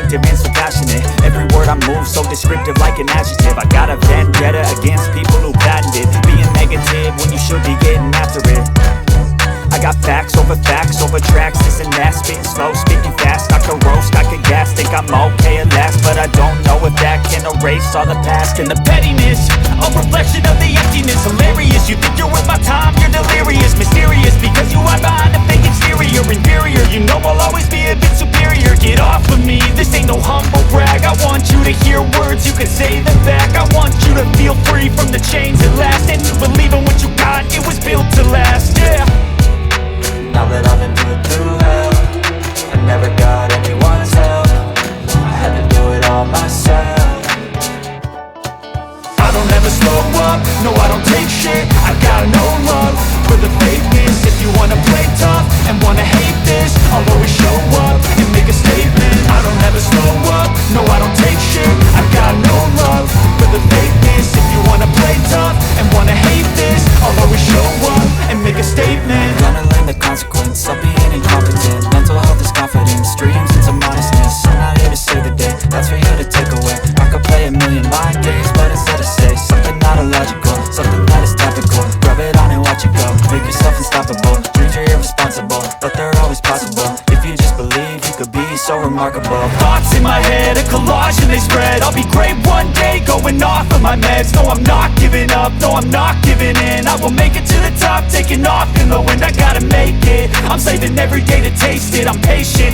vindictive and so passionate. Every word I move so descriptive like an adjective. I got a vendetta against people who patented being negative when you should be getting after it. I got facts over tracks, this and that. Spitting slow, speaking fast, I could roast, I could gas. Think I'm okay at last, but I don't know if that can erase all the past. And the pettiness, a reflection of the emptiness. Hilarious, you think you're worth my time, you're delirious. Mysterious, because you hide behind a fake exterior. Inferior, you know I'll always be a bit superior. Get off of me, this ain't no humble brag. I want you to hear words, you can say them back. I want you to feel free from the chains at last, and to believe in what you got, it was built to last, yeah. Now that I've been put through hell, I never got anyone's help. I had to do it all myself. I don't ever slow up, no I don't take shit. I got no love for the fakeness. If you wanna play tough and wanna hate this, I'll always show up and make a statement. I don't ever slow up, no I don't take shit. I got no love for the fakeness. If you wanna play tough and wanna hate this, I'll always show up and make a statement. Gonna learn the consequence of being incompetent. Mental health is confidence, dreams into modestness. I'm not here to save the day, that's for you to take away. I could play a million mind games, but instead I say something not illogical, something that is topical. Rub it on and watch it go, make yourself unstoppable. Dreams are irresponsible, but they're always possible. If you just believe, you could be so remarkable. Thoughts in my head, a collage and they spread. I'll be great one day, going off of my meds. No, I'm not giving up, no, I'm not giving in. I will make it to the top, taking off in the wind. I gotta make it, I'm saving every day to taste it. I'm patient,